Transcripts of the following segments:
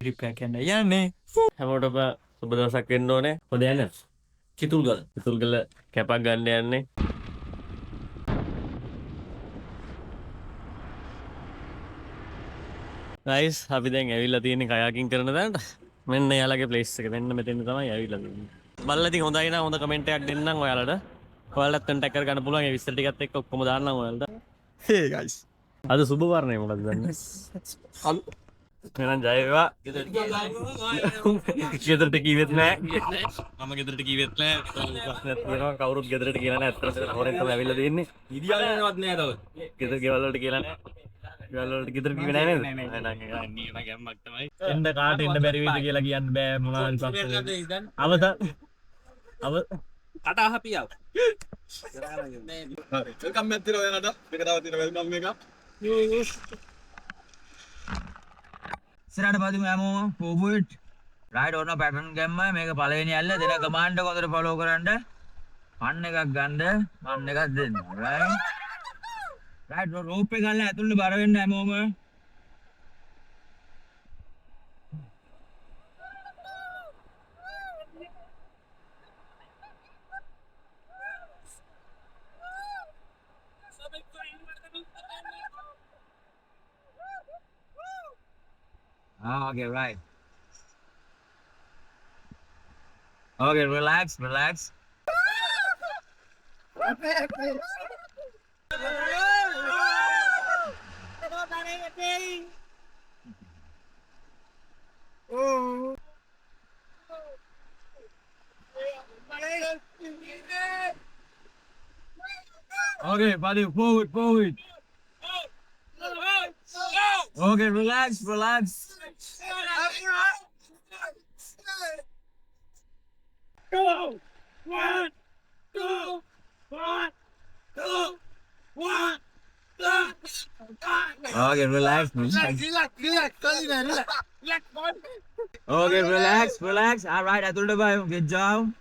Trip එකක් යන්න යන්නේ. හැමෝටම සුබ දවසක් වෙන්න ඕනේ. හොඳ යන්නේ. කිතුල්ගල කැපක් ගන්න යන්නේ. ගයිස් අපි දැන් ඇවිල්ලා තියෙන්නේ කයාකින් කරන තැනට. මෙන්න එයාලගේ ප්ලේස් එක. මෙන්න මෙතෙන් තමයි ඇවිල්ලා තියෙන්නේ. බලලා ඉතින් හොඳයි නම් හොඳ කමෙන්ට් එකක් දෙන්නම් ඔයාලට. ඔයාලත් කන්ටැක්ට් කරගන්න පුළුවන්. ඒ විස්තර ටිකත් එක්ක ඔක්කොම දාන්නම් ඔයාලට. Hey guys. අද සුබ වර්ණය මොකද දන්නේ? එහෙනම් ජය වේවා. ගෙදරට කීවෙත් නෑ. මම ගෙදරට කීවෙත් නෑ. ප්‍රශ්නයක් තියෙනවා. කවුරුත් ගෙදරට කියලා නෑ. අත්‍තරට හොරෙන් තමයි ඇවිල්ලා තියෙන්නේ. ඉදියාලේවත් නෑ තව. ගෙදර ගෙවල් වලට කියලා නෑ. ගෙවල් වලට ගෙදර කිව්වේ නෑ නේද? නෑ නෑ ගැම්මක් තමයි. එන්න කාට එන්න බැරි වෙයිද කියලා කියන්න බෑ මොනවාරි ප්‍රශ්න. අවත කට අහපියව. Welcome back to Royanada. මේක තව තියෙන welcome එක. ඉස්සරහට පදිමු හැමෝම forward right on pattern ගැම්ම මේක පළවෙනි ඇල්ල දෙන කමාන්ඩ් එක හොඳට follow කරන්න. ෆන් එකක් ගන්න ෆන් එකක් දෙන්න. right rope එක ගන්න ඇතුළේ බර වෙන්න හැමෝම. Okay, right. Okay, relax. Okay, buddy, forward. Okay, relax. Go! 1, 2, 1, 2, 1, 2. Okay, relax. Okay, relax. All right, I told you, good job.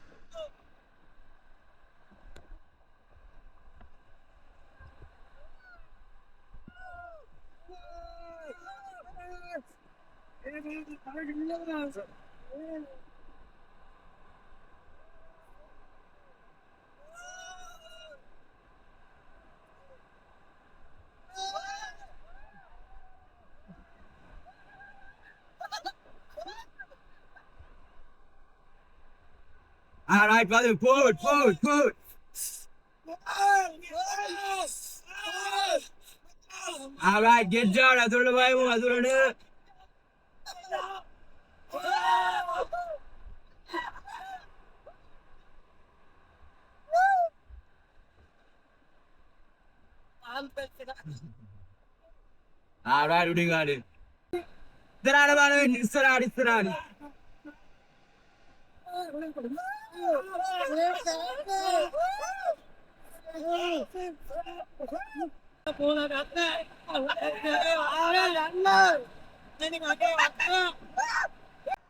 All right, brother, forward. All right, good job. I told you. All right, what do you got it? Istirahat.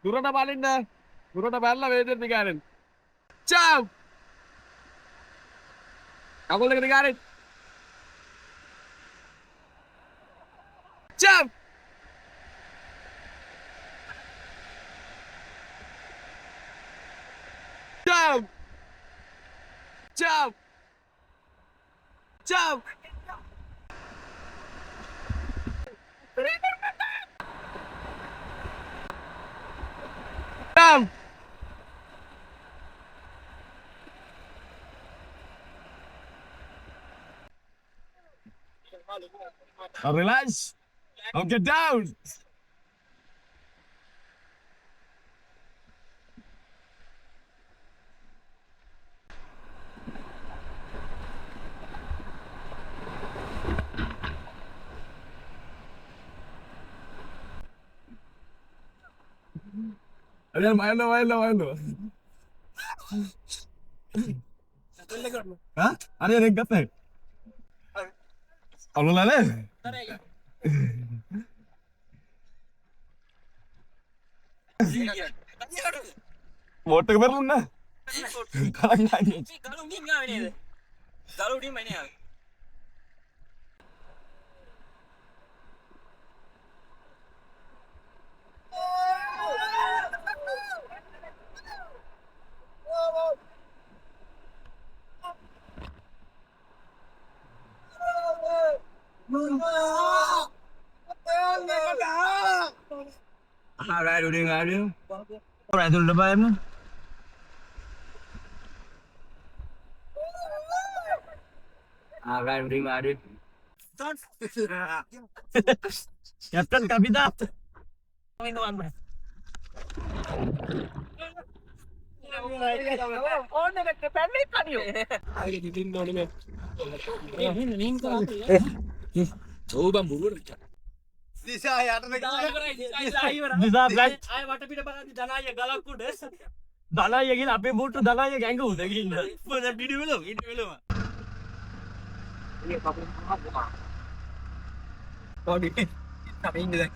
දුරට බලන්න. දුරට බැලලා වේදෙන් දිගාරෙන්. Ciao. කකුල් දෙක දිගාරෙන්. Ciao. Relax. Now get down. Ayan, maelo. Ha? Ano yan yung gata eh? Ano na na eh? Motor ka meron na. Parang nani. Galong din nga ini. Galong din man yan. Alright, udah nggak ada. Alright, itu depan. Alright, udah nggak ada. Captain Kapita. දනාය කියලා අපේ බෝට්ටු දනාය ගැඟ උද ගිහින් මොන video වල Oh, di. Kami ini.